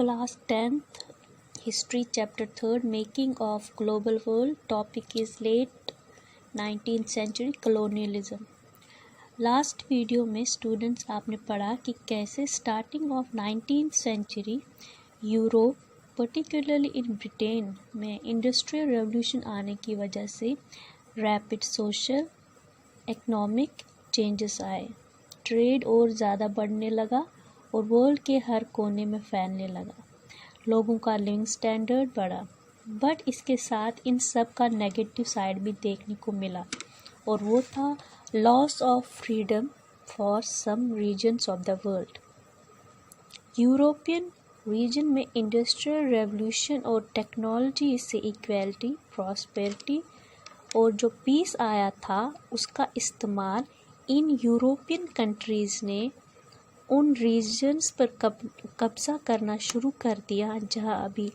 Class 10th History Chapter 3rd Making of Global World. Topic is late 19th century colonialism. Last video में students आपने पढ़ा कि कैसे starting of 19th century Europe particularly in Britain में industrial revolution आने की वजह से रैपिड सोशल इकोनॉमिक चेंजेस आए, ट्रेड और ज़्यादा बढ़ने लगा और वर्ल्ड के हर कोने में फैलने लगा, लोगों का लिविंग स्टैंडर्ड बढ़ा। बट इसके साथ इन सब का नेगेटिव साइड भी देखने को मिला और वो था loss of freedom for some regions of the world. European region में इंडस्ट्रियल रेवोल्यूशन और टेक्नोलॉजी से इक्वालिटी, प्रॉस्पेरिटी और जो पीस आया था उसका इस्तेमाल इन यूरोपियन कंट्रीज़ ने उन रीजन्स पर कब्ज़ा करना शुरू कर दिया जहां अभी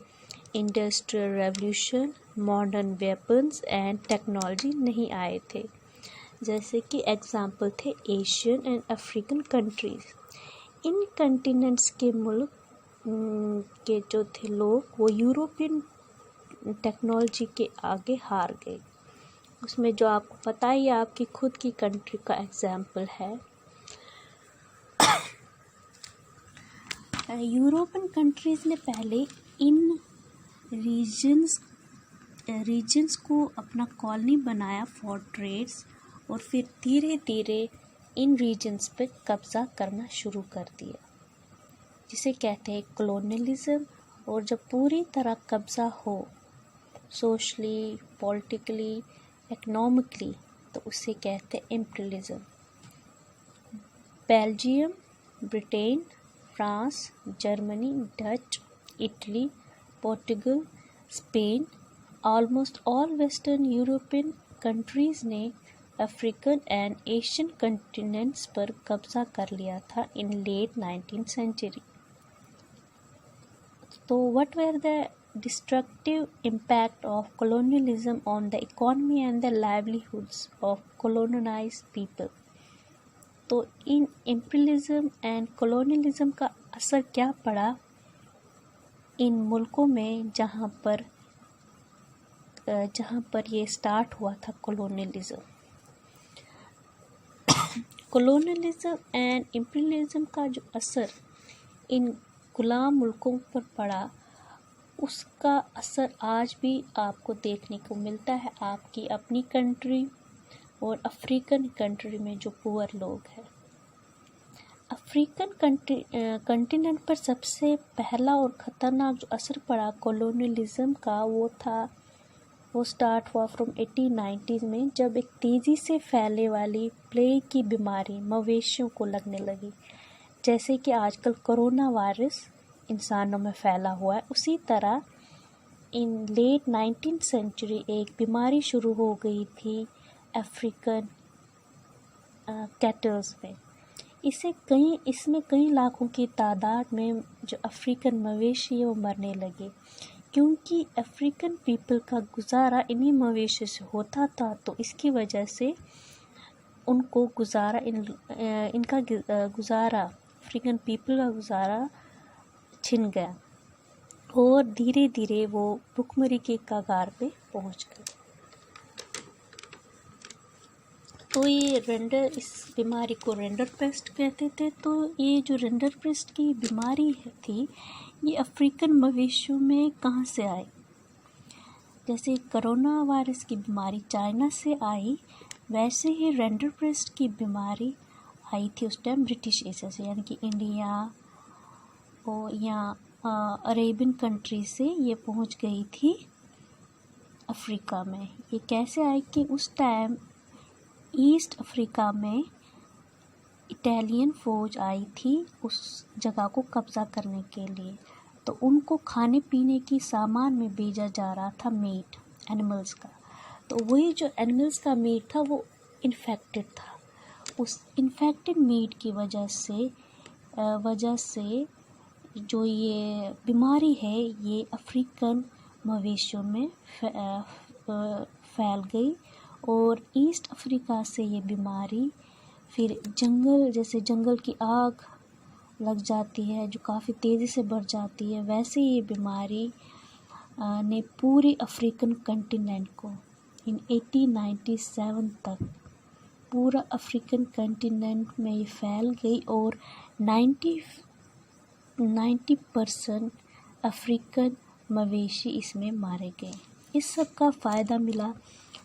industrial revolution, modern weapons and technology नहीं आए थे। जैसे कि एग्जांपल थे Asian and African countries. In continents के मुल्क के जो थे लोग वो यूरोपियन टेक्नोलॉजी के आगे हार गए। उसमें जो आपको पता ही आपकी खुद की कंट्री का एग्जांपल है। यूरोपियन कंट्रीज़ ने पहले इन रीजन्स को अपना कॉलोनी बनाया फॉर ट्रेड्स और फिर धीरे धीरे इन रीजन्स पे कब्ज़ा करना शुरू कर दिया, जिसे कहते हैं कॉलोनियलिज्म। और जब पूरी तरह कब्ज़ा हो सोशली, पॉलिटिकली, इकोनॉमिकली तो उसे कहते हैं imperialism. Belgium, Britain, France, Germany, Dutch, Italy, Portugal, Spain, almost all western European countries ने अफ्रीकन एंड एशियन कंटिनेंट्स पर कब्ज़ा कर लिया था इन लेट 19th सेंचुरी। तो what were the destructive impact of colonialism on the economy and the livelihoods of colonized people? तो इन imperialism and colonialism का असर क्या पड़ा इन मुल्कों में जहाँ पर ये स्टार्ट हुआ था colonialism। colonialism and imperialism का जो असर इन गुलाम मुल्कों पर पड़ा उसका असर आज भी आपको देखने को मिलता है आपकी अपनी कंट्री और अफ्रीकन कंट्री में जो पुअर लोग हैं। अफ्रीकन कंटिनेंट पर सबसे पहला और ख़तरनाक जो असर पड़ा कॉलोनियलिज्म का वो स्टार्ट हुआ फ्रॉम 1890s में, जब एक तेज़ी से फैलने वाली प्लेग की बीमारी मवेशियों को लगने लगी। जैसे कि आजकल कोरोना वायरस इंसानों में फैला हुआ है, उसी तरह इन लेट 19th सेंचुरी एक बीमारी शुरू हो गई थी अफ्रीकन कैटल्स में। इसमें कई लाखों की तादाद में जो अफ्रीकन मवेशी वो मरने लगे, क्योंकि अफ्रीकन पीपल का गुजारा इन्हीं मवेशी से होता था। तो इसकी वजह से उनको इनका गुजारा अफ्रीकन पीपल का गुजारा छिन गया और धीरे धीरे वो भुखमरी के कगार पे पहुंच गए। तो ये इस बीमारी को रेंडर पेस्ट कहते थे। तो ये जो रेंडर पेस्ट की बीमारी थी ये अफ्रीकन मवेशियों में कहाँ से आई? जैसे कोरोना वायरस की बीमारी चाइना से आई, वैसे ही रेंडर पेस्ट की बीमारी आई थी उस टाइम ब्रिटिश एशिया से, यानी कि इंडिया और या अरेबियन कंट्री से ये पहुंच गई थी अफ्रीका में। ये कैसे आई कि उस टाइम ईस्ट अफ्रीका में इटालियन फ़ौज आई थी उस जगह को कब्ज़ा करने के लिए। तो उनको खाने पीने की सामान में भेजा जा रहा था मीट एनिमल्स का। तो वही जो एनिमल्स का मीट था वो इन्फेक्टेड था। उस इन्फेक्टेड मीट की वजह से जो ये बीमारी है ये अफ्रीकन मवेशियों में फैल गई और ईस्ट अफ्रीका से ये बीमारी फिर जंगल की आग لگ جاتی ہے جو کافی تیزی سے بڑھ جاتی ہے، ویسے یہ بیماری نے پوری افریقن کنٹیننٹ کو 1897 تک پورا افریقن کنٹیننٹ میں یہ پھیل گئی اور 90% افریقن مویشی اس میں مارے گئے۔ اس سب کا فائدہ ملا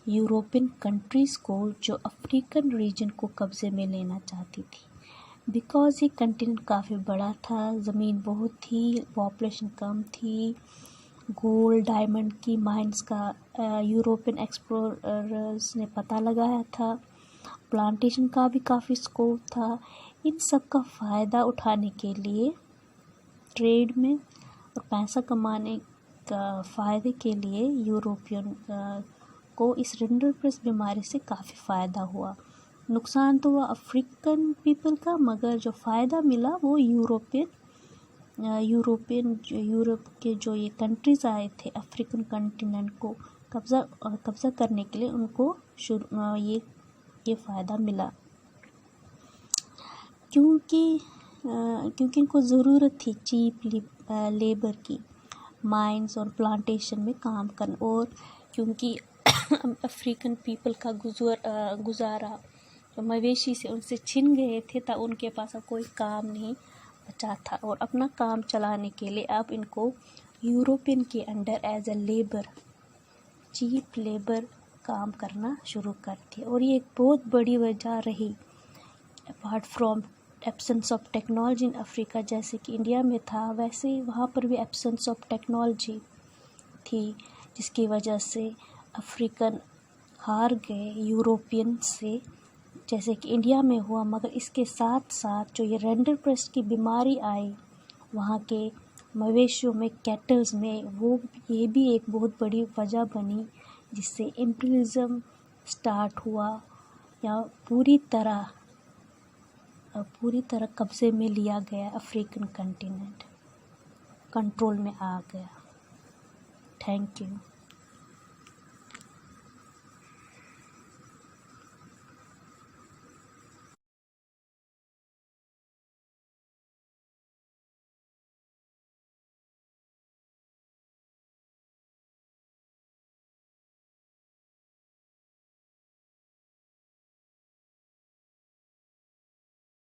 یوروپین کنٹریز کو جو افریقن ریجن کو قبضے میں لینا چاہتی تھی، بیکاز یہ کنٹیننٹ کافی بڑا تھا، زمین بہت تھی، پاپولیشن کم تھی، گولڈ ڈائمنڈ کی مائنز کا یوروپین ایکسپلوررز نے پتہ لگایا تھا، پلانٹیشن کا بھی کافی اسکوپ تھا۔ ان سب کا فائدہ اٹھانے کے لیے ٹریڈ میں اور پیسہ کمانے کا فائدے کے لیے یوروپین کو اس رنڈرپرسٹ بیماری سے کافی فائدہ ہوا۔ نقصان تو ہوا افریقن پیپل کا، مگر جو فائدہ ملا وہ یورپ کے جو یہ کنٹریز آئے تھے افریقن کنٹیننٹ کو قبضہ کرنے کے لیے، ان کو یہ فائدہ ملا، کیونکہ ان کو ضرورت تھی چیپ لیبر کی مائنز اور پلانٹیشن میں کام کرنا، اور کیونکہ افریقن پیپل کا گزارا مویشی سے ان سے چھن گئے تھے، تو ان کے پاس اب کوئی کام نہیں بچا تھا، اور اپنا کام چلانے کے لیے اب ان کو یوروپین کے under as a labour, cheap labour کام کرنا شروع کر دیا۔ اور یہ ایک بہت بڑی وجہ رہی، apart from absence of technology in Africa, جیسے کہ انڈیا میں تھا ویسے ہی وہاں پر بھی ایبسنس آف ٹیکنالوجی تھی، جس کی وجہ سے افریقن ہار گئے یوروپین سے، جیسے کہ انڈیا میں ہوا۔ مگر اس کے ساتھ ساتھ جو یہ رنڈرپرسٹ کی بیماری آئی وہاں کے مویشیوں میں، کیٹلز میں، یہ بھی ایک بہت بڑی وجہ بنی جس سے امپریلزم سٹارٹ ہوا، یا پوری طرح قبضے میں لیا گیا، افریقن کنٹیننٹ کنٹرول میں آ گیا۔ Thank you.